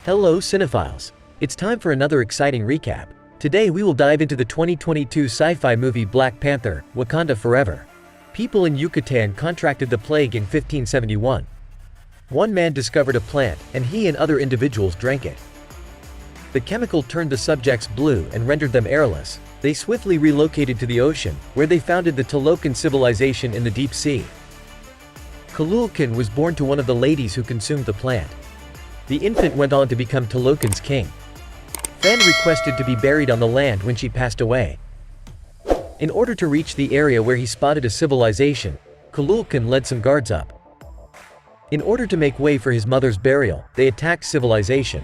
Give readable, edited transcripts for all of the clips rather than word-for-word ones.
Hello cinephiles! It's time for another exciting recap. Today we will dive into the 2022 sci-fi movie Black Panther, Wakanda Forever. People in Yucatan contracted the plague in 1571. One man discovered a plant, and he and other individuals drank it. The chemical turned the subjects blue and rendered them airless. They swiftly relocated to the ocean, where they founded the Talokan civilization in the deep sea. Kululkan was born to one of the ladies who consumed the plant. The infant went on to become Talokan's king. Fan requested to be buried on the land when she passed away. In order to reach the area where he spotted a civilization, Kululkan led some guards up. In order to make way for his mother's burial, they attacked civilization.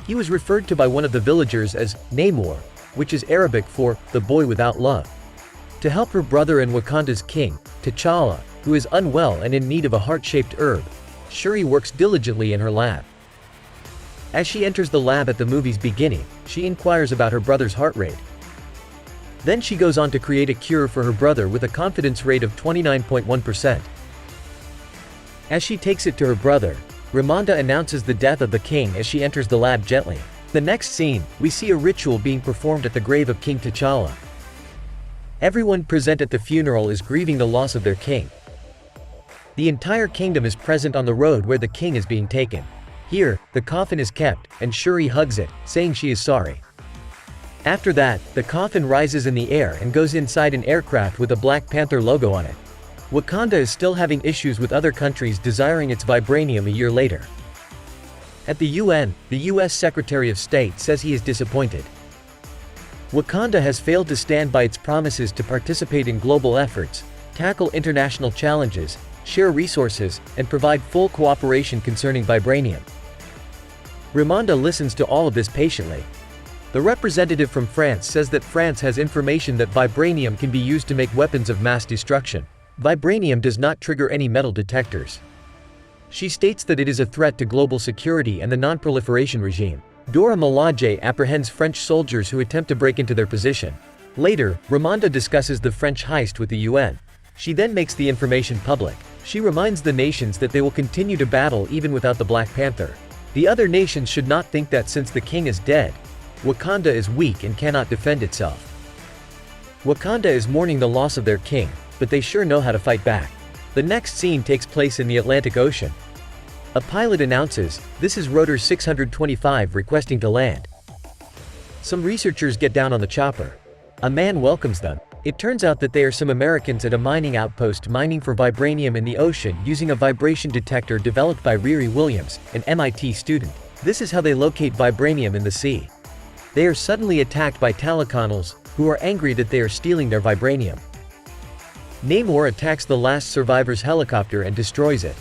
He was referred to by one of the villagers as Namor, which is Arabic for the boy without love. To help her brother and Wakanda's king, T'Challa, who is unwell and in need of a heart-shaped herb, Shuri works diligently in her lab. As she enters the lab at the movie's beginning, she inquires about her brother's heart rate. Then she goes on to create a cure for her brother with a confidence rate of 29.1%. As she takes it to her brother, Ramonda announces the death of the king as she enters the lab gently. The next scene, we see a ritual being performed at the grave of King T'Challa. Everyone present at the funeral is grieving the loss of their king. The entire kingdom is present on the road where the king is being taken. Here, the coffin is kept, and Shuri hugs it, saying she is sorry. After that, the coffin rises in the air and goes inside an aircraft with a Black Panther logo on it. Wakanda is still having issues with other countries desiring its vibranium a year later. At the UN, the US Secretary of State says he is disappointed. Wakanda has failed to stand by its promises to participate in global efforts, tackle international challenges, share resources, and provide full cooperation concerning vibranium. Ramonda listens to all of this patiently. The representative from France says that France has information that vibranium can be used to make weapons of mass destruction. Vibranium does not trigger any metal detectors. She states that it is a threat to global security and the non-proliferation regime. Dora Milaje apprehends French soldiers who attempt to break into their position. Later, Ramonda discusses the French heist with the UN. She then makes the information public. She reminds the nations that they will continue to battle even without the Black Panther. The other nations should not think that since the king is dead, Wakanda is weak and cannot defend itself. Wakanda is mourning the loss of their king, but they sure know how to fight back. The next scene takes place in the Atlantic Ocean. A pilot announces, "This is rotor 625 requesting to land." Some researchers get down on the chopper. A man welcomes them. It turns out that they are some Americans at a mining outpost mining for vibranium in the ocean using a vibration detector developed by Riri Williams, an MIT student. This is how they locate vibranium in the sea. They are suddenly attacked by Talakanals, who are angry that they are stealing their vibranium. Namor attacks the last survivor's helicopter and destroys it.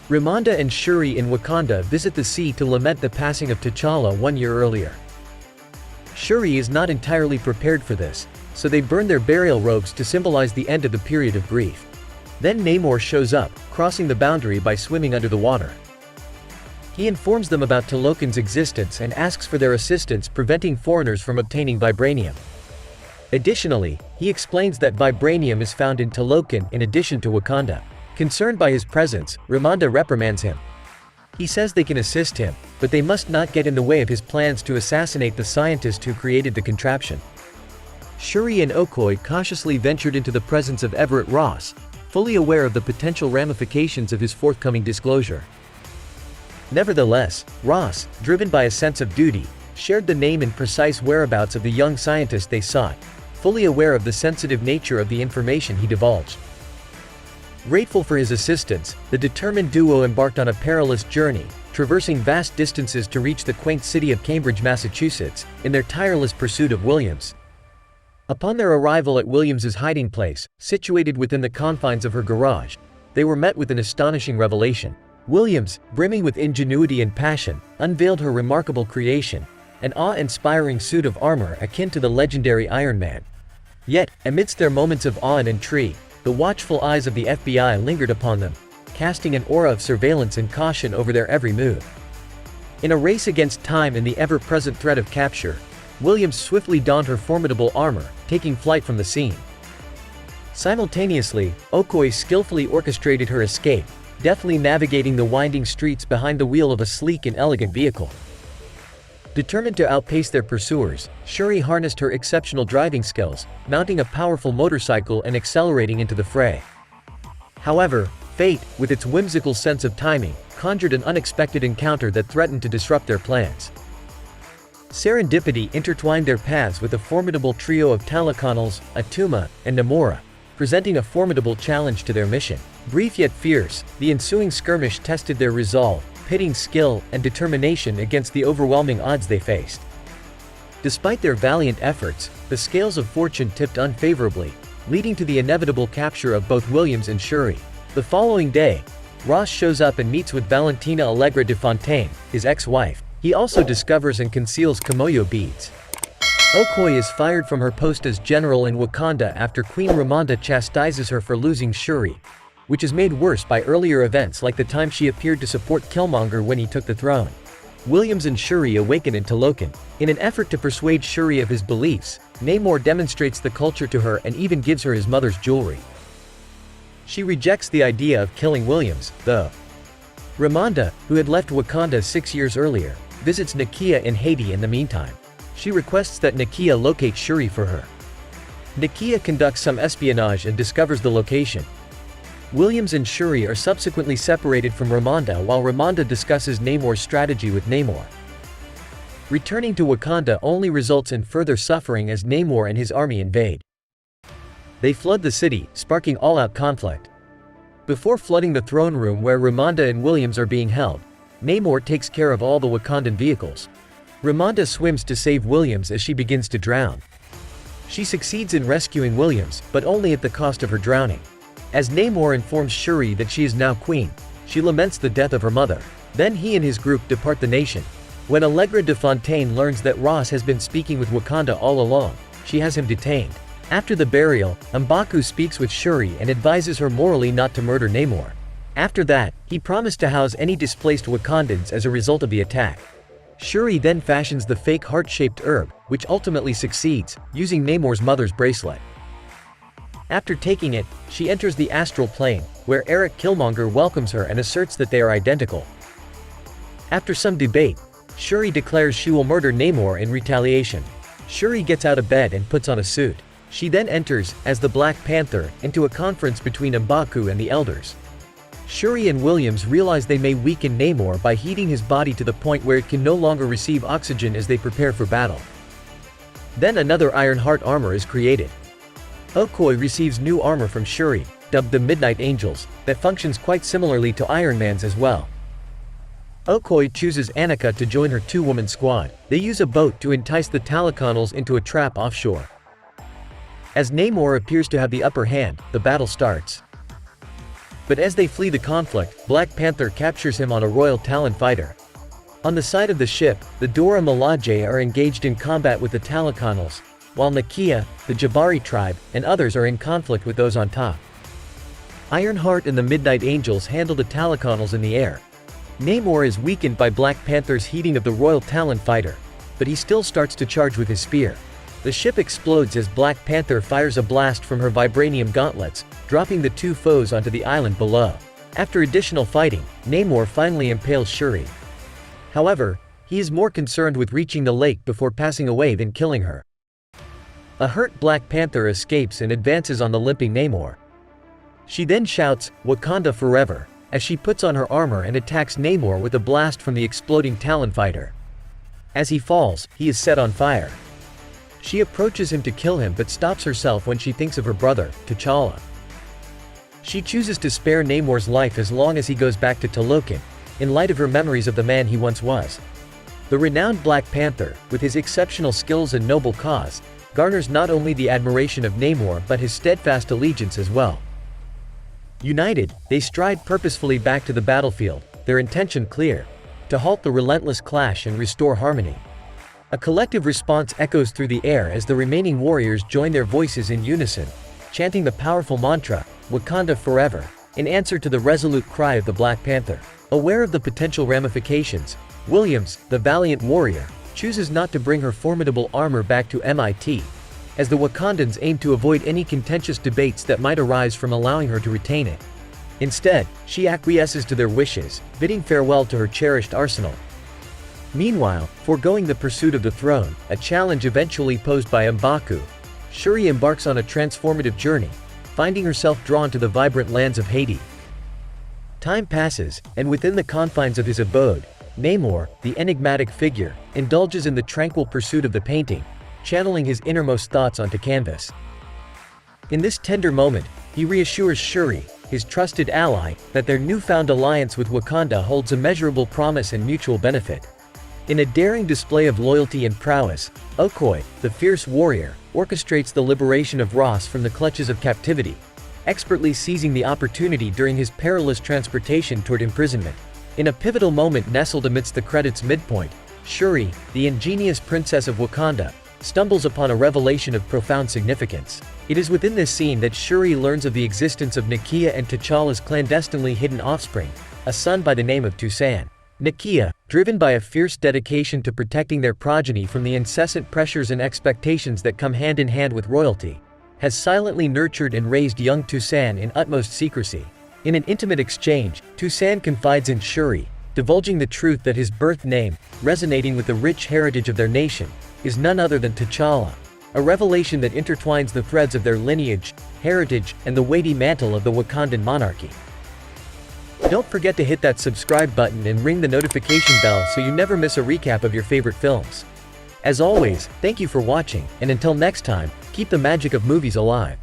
Ramonda and Shuri in Wakanda visit the sea to lament the passing of T'Challa 1 year earlier. Shuri is not entirely prepared for this, so they burn their burial robes to symbolize the end of the period of grief. Then Namor shows up, crossing the boundary by swimming under the water. He informs them about Talokan's existence and asks for their assistance preventing foreigners from obtaining vibranium. Additionally, he explains that vibranium is found in Talokan in addition to Wakanda. Concerned by his presence, Ramonda reprimands him. He says they can assist him, but they must not get in the way of his plans to assassinate the scientist who created the contraption. Shuri and Okoye cautiously ventured into the presence of Everett Ross, fully aware of the potential ramifications of his forthcoming disclosure. Nevertheless, Ross, driven by a sense of duty, shared the name and precise whereabouts of the young scientist they sought, fully aware of the sensitive nature of the information he divulged. Grateful for his assistance, the determined duo embarked on a perilous journey, traversing vast distances to reach the quaint city of Cambridge, Massachusetts, in their tireless pursuit of Williams. Upon their arrival at Williams's hiding place, situated within the confines of her garage, they were met with an astonishing revelation. Williams, brimming with ingenuity and passion, unveiled her remarkable creation, an awe-inspiring suit of armor akin to the legendary Iron Man. Yet, amidst their moments of awe and intrigue, the watchful eyes of the FBI lingered upon them, casting an aura of surveillance and caution over their every move. In a race against time and the ever-present threat of capture, Williams swiftly donned her formidable armor, taking flight from the scene. Simultaneously, Okoye skillfully orchestrated her escape, deftly navigating the winding streets behind the wheel of a sleek and elegant vehicle. Determined to outpace their pursuers, Shuri harnessed her exceptional driving skills, mounting a powerful motorcycle and accelerating into the fray. However, fate, with its whimsical sense of timing, conjured an unexpected encounter that threatened to disrupt their plans. Serendipity intertwined their paths with a formidable trio of Talaconals, Atuma, and Namora, presenting a formidable challenge to their mission. Brief yet fierce, the ensuing skirmish tested their resolve, pitting skill and determination against the overwhelming odds they faced. Despite their valiant efforts, the scales of fortune tipped unfavorably, leading to the inevitable capture of both Williams and Shuri. The following day, Ross shows up and meets with Valentina Allegra de Fontaine, his ex-wife. He also discovers and conceals Kimoyo beads. Okoye is fired from her post as general in Wakanda after Queen Ramonda chastises her for losing Shuri, which is made worse by earlier events like the time she appeared to support Killmonger when he took the throne. Williams and Shuri awaken in Talokan. In an effort to persuade Shuri of his beliefs, Namor demonstrates the culture to her and even gives her his mother's jewelry. She rejects the idea of killing Williams, though. Ramonda, who had left Wakanda 6 years earlier, visits Nakia in Haiti in the meantime. She requests that Nakia locate Shuri for her. Nakia conducts some espionage and discovers the location. Williams and Shuri are subsequently separated from Ramonda while Ramonda discusses Namor's strategy with Namor. Returning to Wakanda only results in further suffering as Namor and his army invade. They flood the city, sparking all-out conflict. Before flooding the throne room where Ramonda and Williams are being held, Namor takes care of all the Wakandan vehicles. Ramonda swims to save Williams as she begins to drown. She succeeds in rescuing Williams, but only at the cost of her drowning. As Namor informs Shuri that she is now queen, she laments the death of her mother. Then he and his group depart the nation. When Allegra de Fontaine learns that Ross has been speaking with Wakanda all along, she has him detained. After the burial, M'Baku speaks with Shuri and advises her morally not to murder Namor. After that, he promised to house any displaced Wakandans as a result of the attack. Shuri then fashions the fake heart-shaped herb, which ultimately succeeds, using Namor's mother's bracelet. After taking it, she enters the astral plane, where Eric Killmonger welcomes her and asserts that they are identical. After some debate, Shuri declares she will murder Namor in retaliation. Shuri gets out of bed and puts on a suit. She then enters, as the Black Panther, into a conference between M'Baku and the Elders. Shuri and Williams realize they may weaken Namor by heating his body to the point where it can no longer receive oxygen as they prepare for battle. Then another Iron Heart armor is created. Okoye receives new armor from Shuri, dubbed the Midnight Angels, that functions quite similarly to Iron Man's as well. Okoye chooses Annika to join her two-woman squad. They use a boat to entice the Talaconals into a trap offshore. As Namor appears to have the upper hand, the battle starts. But as they flee the conflict, Black Panther captures him on a Royal Talon fighter. On the side of the ship, the Dora Milaje are engaged in combat with the Talaconals, while Nakia, the Jabari tribe, and others are in conflict with those on top. Ironheart and the Midnight Angels handle the Talaconals in the air. Namor is weakened by Black Panther's heating of the Royal Talon fighter, but he still starts to charge with his spear. The ship explodes as Black Panther fires a blast from her vibranium gauntlets, dropping the two foes onto the island below. After additional fighting, Namor finally impales Shuri. However, he is more concerned with reaching the lake before passing away than killing her. A hurt Black Panther escapes and advances on the limping Namor. She then shouts, "Wakanda forever," as she puts on her armor and attacks Namor with a blast from the exploding Talon fighter. As he falls, he is set on fire. She approaches him to kill him but stops herself when she thinks of her brother, T'Challa. She chooses to spare Namor's life as long as he goes back to Talokan, in light of her memories of the man he once was. The renowned Black Panther, with his exceptional skills and noble cause, garners not only the admiration of Namor but his steadfast allegiance as well. United, they stride purposefully back to the battlefield, their intention clear: to halt the relentless clash and restore harmony. A collective response echoes through the air as the remaining warriors join their voices in unison, chanting the powerful mantra, "Wakanda forever," in answer to the resolute cry of the Black Panther. Aware of the potential ramifications, Williams, the valiant warrior, chooses not to bring her formidable armor back to MIT, as the Wakandans aim to avoid any contentious debates that might arise from allowing her to retain it. Instead, she acquiesces to their wishes, bidding farewell to her cherished arsenal. Meanwhile, foregoing the pursuit of the throne, a challenge eventually posed by M'Baku, Shuri embarks on a transformative journey, finding herself drawn to the vibrant lands of Haiti. Time passes, and within the confines of his abode, Namor, the enigmatic figure, indulges in the tranquil pursuit of the painting, channeling his innermost thoughts onto canvas. In this tender moment, he reassures Shuri, his trusted ally, that their newfound alliance with Wakanda holds immeasurable promise and mutual benefit. In a daring display of loyalty and prowess, Okoye, the fierce warrior, orchestrates the liberation of Ross from the clutches of captivity, expertly seizing the opportunity during his perilous transportation toward imprisonment. In a pivotal moment nestled amidst the credits' midpoint, Shuri, the ingenious princess of Wakanda, stumbles upon a revelation of profound significance. It is within this scene that Shuri learns of the existence of Nakia and T'Challa's clandestinely hidden offspring, a son by the name of Toussaint. Nakia, driven by a fierce dedication to protecting their progeny from the incessant pressures and expectations that come hand in hand with royalty, has silently nurtured and raised young Toussaint in utmost secrecy. In an intimate exchange, Toussaint confides in Shuri, divulging the truth that his birth name, resonating with the rich heritage of their nation, is none other than T'Challa, a revelation that intertwines the threads of their lineage, heritage, and the weighty mantle of the Wakandan monarchy. Don't forget to hit that subscribe button and ring the notification bell so you never miss a recap of your favorite films. As always, thank you for watching, and until next time, keep the magic of movies alive.